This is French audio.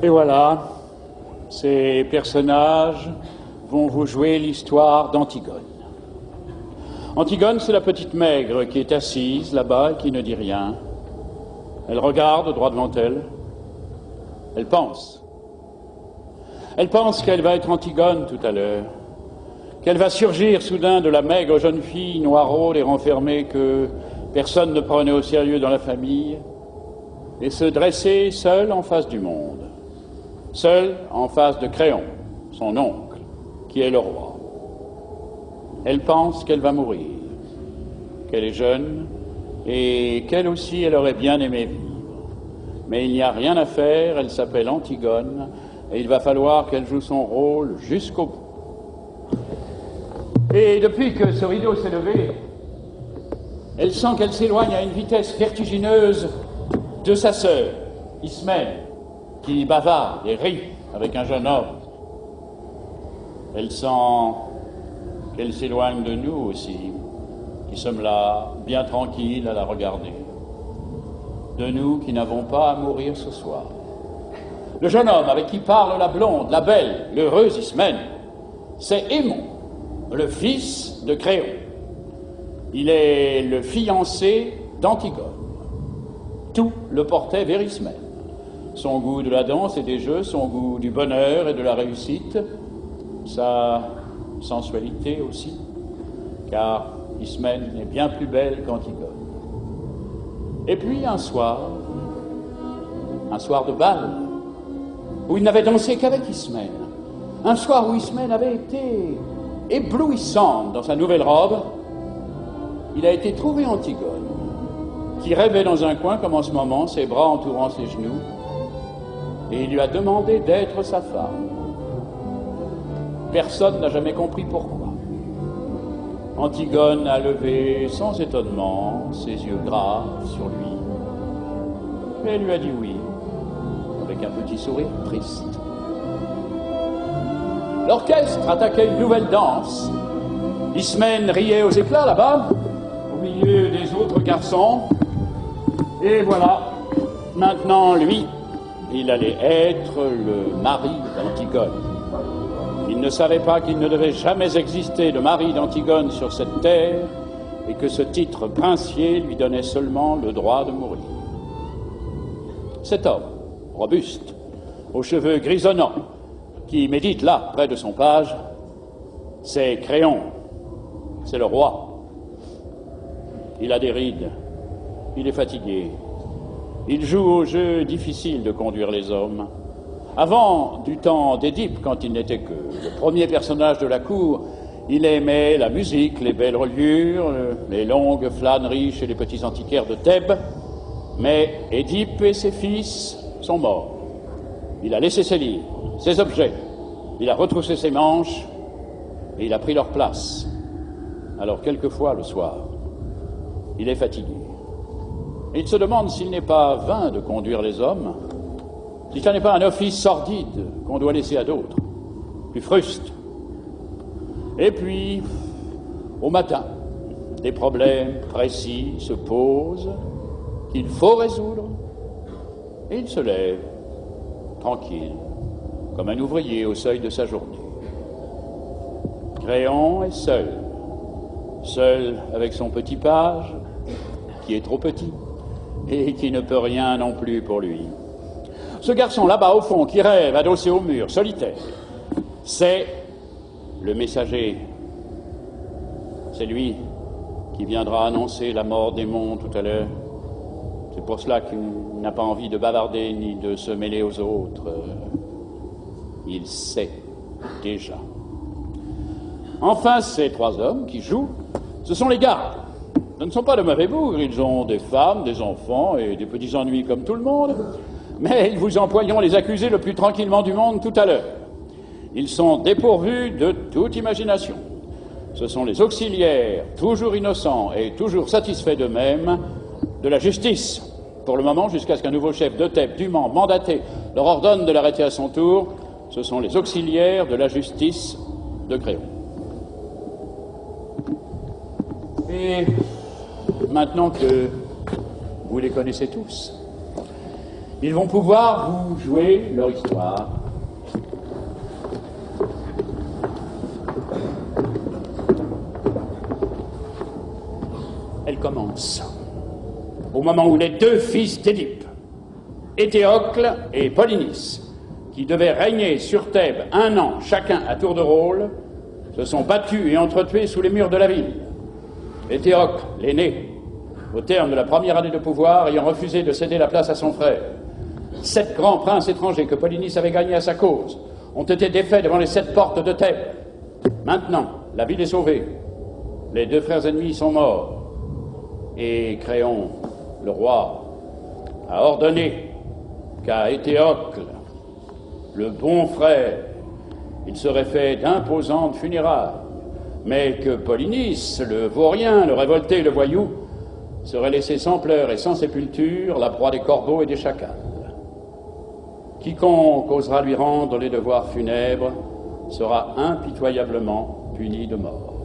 Et voilà, ces personnages vont vous jouer l'histoire d'Antigone. Antigone, c'est la petite maigre qui est assise là-bas et qui ne dit rien. Elle regarde droit devant elle. Elle pense. Elle pense qu'elle va être Antigone tout à l'heure, qu'elle va surgir soudain de la maigre jeune fille noiraude et renfermée que personne ne prenait au sérieux dans la famille, et se dresser seule en face du monde, seule en face de Créon, son oncle, qui est le roi. Elle pense qu'elle va mourir, qu'elle est jeune, et qu'elle aussi, elle aurait bien aimé vivre. Mais il n'y a rien à faire, elle s'appelle Antigone, et il va falloir qu'elle joue son rôle jusqu'au bout. Et depuis que ce rideau s'est levé, elle sent qu'elle s'éloigne à une vitesse vertigineuse de sa sœur, Ismène, qui bavarde et rit avec un jeune homme. Elle sent qu'elle s'éloigne de nous aussi, qui sommes là, bien tranquilles à la regarder. De nous qui n'avons pas à mourir ce soir. Le jeune homme avec qui parle la blonde, la belle, l'heureuse Ismène, c'est Aimon, le fils de Créon. Il est le fiancé d'Antigone. Tout le portait vers Ismène. Son goût de la danse et des jeux, son goût du bonheur et de la réussite, sa sensualité aussi, car Ismène est bien plus belle qu'Antigone. Et puis un soir de bal, où il n'avait dansé qu'avec Ismène, un soir où Ismène avait été éblouissante dans sa nouvelle robe, il a été trouvé Antigone, qui rêvait dans un coin comme en ce moment, ses bras entourant ses genoux, et il lui a demandé d'être sa femme. Personne n'a jamais compris pourquoi. Antigone a levé sans étonnement ses yeux graves sur lui, et elle lui a dit oui, avec un petit sourire triste. L'orchestre attaquait une nouvelle danse. Ismène riait aux éclats là-bas, au milieu des autres garçons. Et voilà, maintenant lui, il allait être le mari d'Antigone. Il ne savait pas qu'il ne devait jamais exister de mari d'Antigone sur cette terre et que ce titre princier lui donnait seulement le droit de mourir. Cet homme, robuste, aux cheveux grisonnants, qui médite là, près de son page, c'est Créon, c'est le roi. Il a des rides, il est fatigué, il joue au jeu difficile de conduire les hommes. Avant, du temps d'Édipe, quand il n'était que le premier personnage de la cour, il aimait la musique, les belles reliures, les longues flâneries chez les petits antiquaires de Thèbes, mais Édipe et ses fils sont morts. Il a laissé ses livres, ses objets, il a retroussé ses manches et il a pris leur place. Alors quelquefois, le soir, il est fatigué. Et il se demande s'il n'est pas vain de conduire les hommes, si ce n'est pas un office sordide qu'on doit laisser à d'autres, plus fruste. Et puis, au matin, des problèmes précis se posent qu'il faut résoudre, et il se lève, tranquille, comme un ouvrier au seuil de sa journée. Créon est seul avec son petit page, qui est trop petit, et qui ne peut rien non plus pour lui. Ce garçon là-bas au fond, qui rêve, adossé au mur, solitaire, c'est le messager. C'est lui qui viendra annoncer la mort d'Aimon tout à l'heure. C'est pour cela qu'il n'a pas envie de bavarder ni de se mêler aux autres. Il sait déjà. Enfin, ces trois hommes qui jouent, ce sont les gardes. Ce ne sont pas de mauvais bougres, ils ont des femmes, des enfants et des petits ennuis comme tout le monde, mais ils vous emploieront les accusés le plus tranquillement du monde tout à l'heure. Ils sont dépourvus de toute imagination. Ce sont les auxiliaires, toujours innocents et toujours satisfaits d'eux-mêmes, de la justice, pour le moment, jusqu'à ce qu'un nouveau chef de Thèbes, dûment mandaté, leur ordonne de l'arrêter à son tour. Ce sont les auxiliaires de la justice de Créon. Et maintenant que vous les connaissez tous, Ils vont pouvoir vous jouer leur histoire. Elle commence au moment où les deux fils d'Édipe, Étéocle et Polynice, qui devaient régner sur Thèbes 1 an chacun à tour de rôle, se sont battus et entretués sous les murs de la ville. Étéocle, l'aîné, au terme de la première année de pouvoir, ayant refusé de céder la place à son frère. 7 grands princes étrangers que Polynice avait gagnés à sa cause ont été défaits devant les 7 portes de Thèbes. Maintenant, la ville est sauvée. Les 2 frères ennemis sont morts. Et Créon, le roi, a ordonné qu'à Étéocle, le bon frère, il serait fait d'imposantes funérailles, mais que Polynice, le vaurien, le révolté, le voyou, serait laissé sans pleurs et sans sépulture, la proie des corbeaux et des chacals. Quiconque osera lui rendre les devoirs funèbres sera impitoyablement puni de mort.